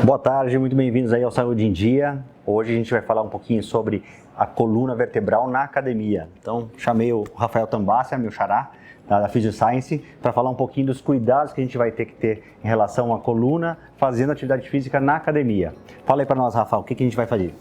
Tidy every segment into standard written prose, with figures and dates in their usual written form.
Boa tarde, muito bem-vindos aí ao Saúde em Dia. Hoje a gente vai falar um pouquinho sobre a coluna vertebral na academia. Então, chamei o Rafael Tambassia, meu xará, da PhysioScience, para falar um pouquinho dos cuidados que a gente vai ter que ter em relação à coluna fazendo atividade física na academia. Fala aí para nós, Rafael, o que a gente vai fazer?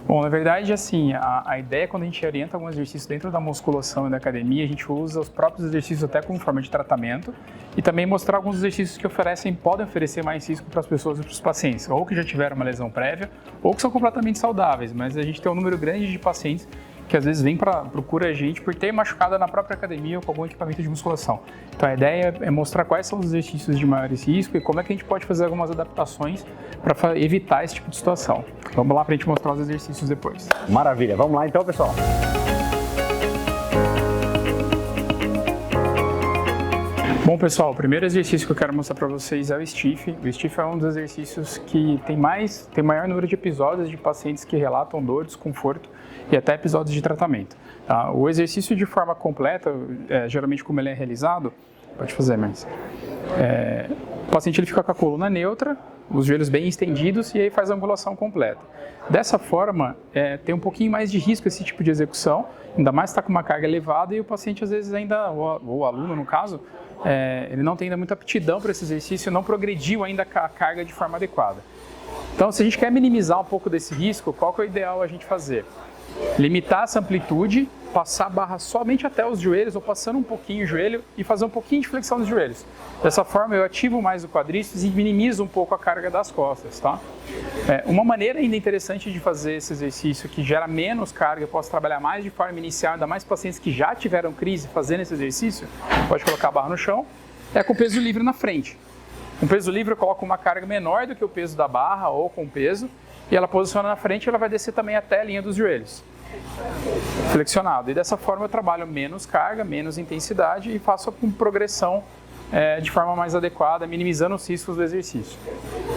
Bom, na verdade, assim, a ideia quando a gente orienta algum exercício dentro da musculação e da academia, a gente usa os próprios exercícios até como forma de tratamento e também mostrar alguns exercícios que podem oferecer mais risco para as pessoas e para os pacientes, ou que já tiveram uma lesão prévia, ou que são completamente saudáveis, mas a gente tem um número grande de pacientes que às vezes procura a gente por ter machucado na própria academia ou com algum equipamento de musculação. Então a ideia é mostrar quais são os exercícios de maior risco e como é que a gente pode fazer algumas adaptações para evitar esse tipo de situação. Vamos lá para a gente mostrar os exercícios depois. Maravilha, vamos lá então, pessoal. Bom, pessoal, o primeiro exercício que eu quero mostrar para vocês é o stiff. O stiff é um dos exercícios que tem maior número de episódios de pacientes que relatam dor, desconforto e até episódios de tratamento. Tá? O exercício de forma completa, geralmente como ele é realizado, pode fazer, mas o paciente ele fica com a coluna neutra, os joelhos bem estendidos e aí faz a angulação completa. Dessa forma, tem um pouquinho mais de risco esse tipo de execução, ainda mais se está com uma carga elevada e o paciente às vezes ainda, ou o aluno no caso, ele não tem ainda muita aptidão para esse exercício, não progrediu ainda a carga de forma adequada. Então, se a gente quer minimizar um pouco desse risco, qual que é o ideal a gente fazer? Limitar essa amplitude, passar a barra somente até os joelhos ou passando um pouquinho o joelho e fazer um pouquinho de flexão dos joelhos. Dessa forma eu ativo mais o quadríceps e minimizo um pouco a carga das costas, tá? Uma maneira ainda interessante de fazer esse exercício que gera menos carga, eu posso trabalhar mais de forma inicial, ainda mais pacientes que já tiveram crise fazendo esse exercício, pode colocar a barra no chão, é com peso livre na frente. Com peso livre eu coloco uma carga menor do que o peso da barra ou com peso, e ela posiciona na frente e ela vai descer também até a linha dos joelhos, flexionado. E dessa forma eu trabalho menos carga, menos intensidade e faço com progressão de forma mais adequada, minimizando os riscos do exercício.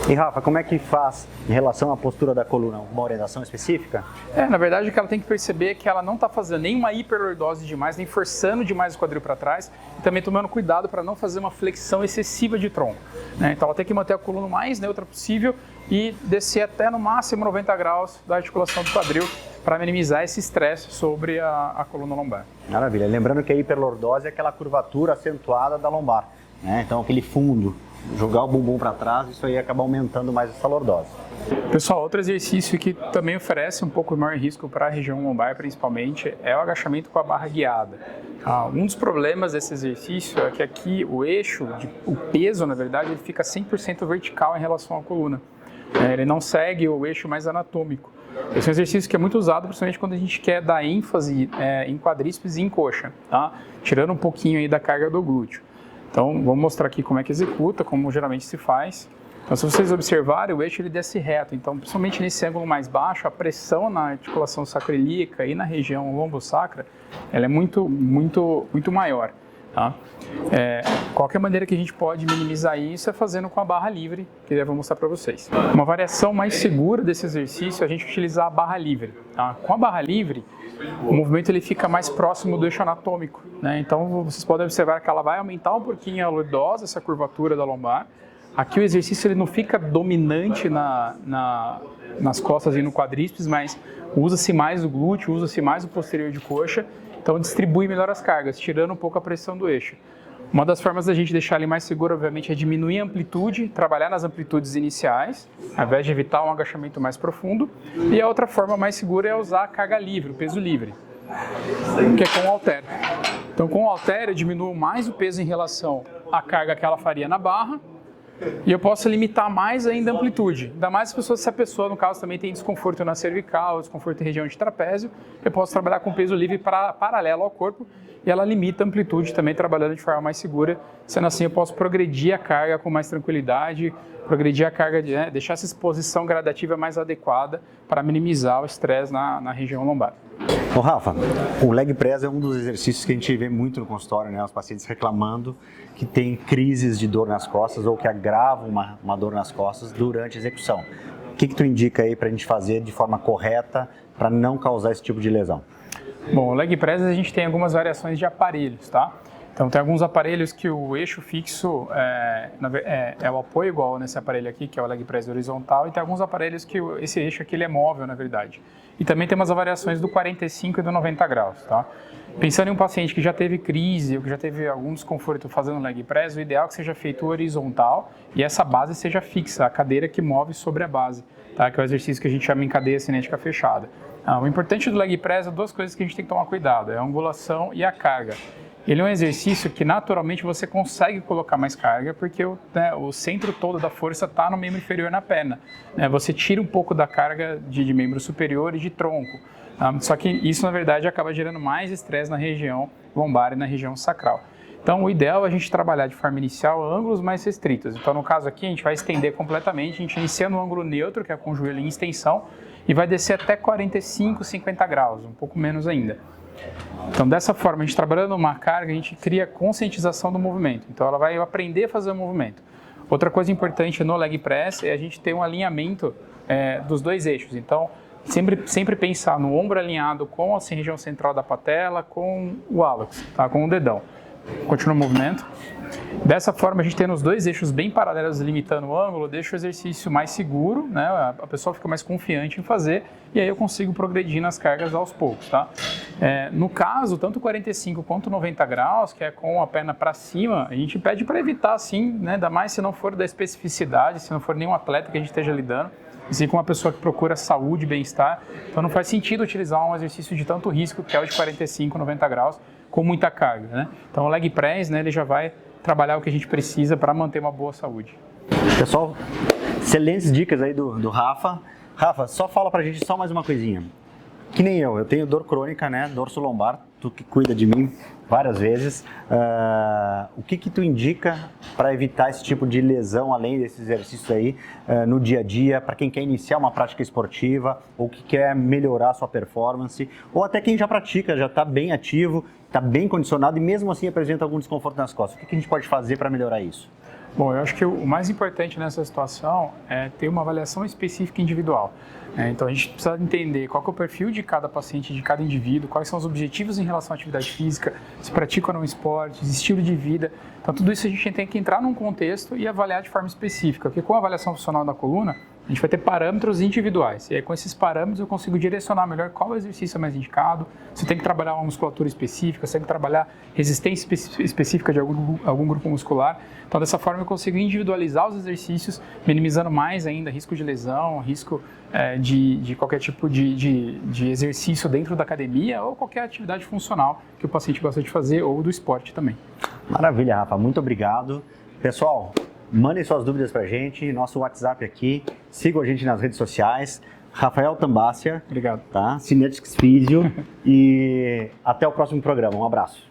E Rafa, como é que faz em relação à postura da coluna? Uma orientação específica? Na verdade o que ela tem que perceber é que ela não está fazendo nenhuma hiperlordose demais, nem forçando demais o quadril para trás e também tomando cuidado para não fazer uma flexão excessiva de tronco, né? Então ela tem que manter a coluna o mais neutra possível e descer até no máximo 90 graus da articulação do quadril para minimizar esse estresse sobre a coluna lombar. Maravilha. Lembrando que a hiperlordose é aquela curvatura acentuada da lombar, né? Então aquele fundo, jogar o bumbum para trás, isso aí acaba aumentando mais essa lordose. Pessoal, outro exercício que também oferece um pouco maior risco para a região lombar, principalmente, é o agachamento com a barra guiada. Um dos problemas desse exercício é que aqui o eixo, o peso, na verdade, ele fica 100% vertical em relação à coluna. Ele não segue o eixo mais anatômico. Esse é um exercício que é muito usado, principalmente quando a gente quer dar ênfase em quadríceps e em coxa, tá? Tirando um pouquinho aí da carga do glúteo. Então, vamos mostrar aqui como é que executa, como geralmente se faz. Então, se vocês observarem, o eixo ele desce reto. Então, principalmente nesse ângulo mais baixo, a pressão na articulação sacroiliaca e na região lombosacra, ela é muito maior. Tá? Qualquer maneira que a gente pode minimizar isso é fazendo com a barra livre, que eu vou mostrar para vocês. Uma variação mais segura desse exercício é a gente utilizar a barra livre. Tá? Com a barra livre, o movimento ele fica mais próximo do eixo anatômico, né? Então vocês podem observar que ela vai aumentar um pouquinho a lordose, essa curvatura da lombar. Aqui o exercício ele não fica dominante nas costas e no quadríceps, mas usa-se mais o glúteo, usa-se mais o posterior de coxa. Então distribui melhor as cargas, tirando um pouco a pressão do eixo. Uma das formas da gente deixar ele mais seguro, obviamente, é diminuir a amplitude, trabalhar nas amplitudes iniciais, ao invés de evitar um agachamento mais profundo. E a outra forma mais segura é usar a carga livre, o peso livre, que é com o halter. Então com o halter eu diminuo mais o peso em relação à carga que ela faria na barra, e eu posso limitar mais ainda a amplitude. Ainda mais se a pessoa, no caso, também tem desconforto na cervical, desconforto em região de trapézio, eu posso trabalhar com peso livre paralelo ao corpo e ela limita a amplitude também, trabalhando de forma mais segura. Sendo assim, eu posso progredir a carga com mais tranquilidade, progredir a carga, deixar essa exposição gradativa mais adequada para minimizar o estresse na região lombar. Ô Rafa, o leg press é um dos exercícios que a gente vê muito no consultório, né? Os pacientes reclamando que tem crises de dor nas costas ou que agravam uma dor nas costas durante a execução. O que tu indica aí para a gente fazer de forma correta para não causar esse tipo de lesão? Bom, o leg press a gente tem algumas variações de aparelhos, tá? Então, tem alguns aparelhos que o eixo fixo é o apoio igual nesse aparelho aqui, que é o leg press horizontal, e tem alguns aparelhos que esse eixo aqui ele é móvel, na verdade. E também tem umas variações do 45 e do 90 graus, tá? Pensando em um paciente que já teve crise ou que já teve algum desconforto fazendo leg press, o ideal é que seja feito horizontal e essa base seja fixa, a cadeira que move sobre a base, tá? Que é o exercício que a gente chama em cadeia cinética fechada. O importante do leg press é duas coisas que a gente tem que tomar cuidado, é a angulação e a carga. Ele é um exercício que naturalmente você consegue colocar mais carga porque o centro todo da força está no membro inferior na perna. Você tira um pouco da carga de membro superior e de tronco. Só que isso na verdade acaba gerando mais estresse na região lombar e na região sacral. Então o ideal é a gente trabalhar de forma inicial ângulos mais restritos. Então no caso aqui a gente vai estender completamente, a gente inicia no ângulo neutro, que é com o joelho em extensão, e vai descer até 45, 50 graus, um pouco menos ainda. Então, dessa forma, a gente trabalhando uma carga, a gente cria conscientização do movimento. Então, ela vai aprender a fazer o movimento. Outra coisa importante no leg press é a gente ter um alinhamento dos dois eixos. Então, sempre pensar no ombro alinhado com a região central da patela, com o hálux, tá? Com o dedão. Continua o movimento. Dessa forma, a gente tendo os dois eixos bem paralelos, limitando o ângulo, deixa o exercício mais seguro, né? A pessoa fica mais confiante em fazer e aí eu consigo progredir nas cargas aos poucos, tá? No caso, tanto 45 quanto 90 graus, que é com a perna para cima, a gente pede para evitar, assim, né? Ainda mais se não for da especificidade, se não for nenhum atleta que a gente esteja lidando, assim como uma pessoa que procura saúde e bem-estar. Então não faz sentido utilizar um exercício de tanto risco, que é o de 45, 90 graus, com muita carga, né? Então o leg press, né, ele já vai trabalhar o que a gente precisa para manter uma boa saúde. Pessoal, excelentes dicas aí do Rafa. Rafa, só fala pra gente só mais uma coisinha. Que nem eu tenho dor crônica, né, dorso lombar, tu que cuida de mim várias vezes. O que tu indica para evitar esse tipo de lesão, além desses exercícios aí, no dia a dia, para quem quer iniciar uma prática esportiva, ou que quer melhorar a sua performance, ou até quem já pratica, já está bem ativo, está bem condicionado e mesmo assim apresenta algum desconforto nas costas. O que a gente pode fazer para melhorar isso? Bom, eu acho que o mais importante nessa situação é ter uma avaliação específica individual. Então a gente precisa entender qual que é o perfil de cada paciente, de cada indivíduo, quais são os objetivos em relação à atividade física, se pratica ou não esportes, estilo de vida. Então tudo isso a gente tem que entrar num contexto e avaliar de forma específica, porque com a avaliação funcional da coluna, a gente vai ter parâmetros individuais, e aí com esses parâmetros eu consigo direcionar melhor qual exercício é mais indicado, se eu tenho que trabalhar uma musculatura específica, se eu tenho que trabalhar resistência específica de algum grupo muscular. Então dessa forma eu consigo individualizar os exercícios, minimizando mais ainda risco de lesão, risco de qualquer tipo de exercício dentro da academia ou qualquer atividade funcional que o paciente gosta de fazer ou do esporte também. Maravilha, Rafa, muito obrigado. Pessoal, mandem suas dúvidas pra gente, nosso WhatsApp aqui, sigam a gente nas redes sociais. Rafael Tambassia, obrigado, tá? Cinetics Physio e até o próximo programa. Um abraço.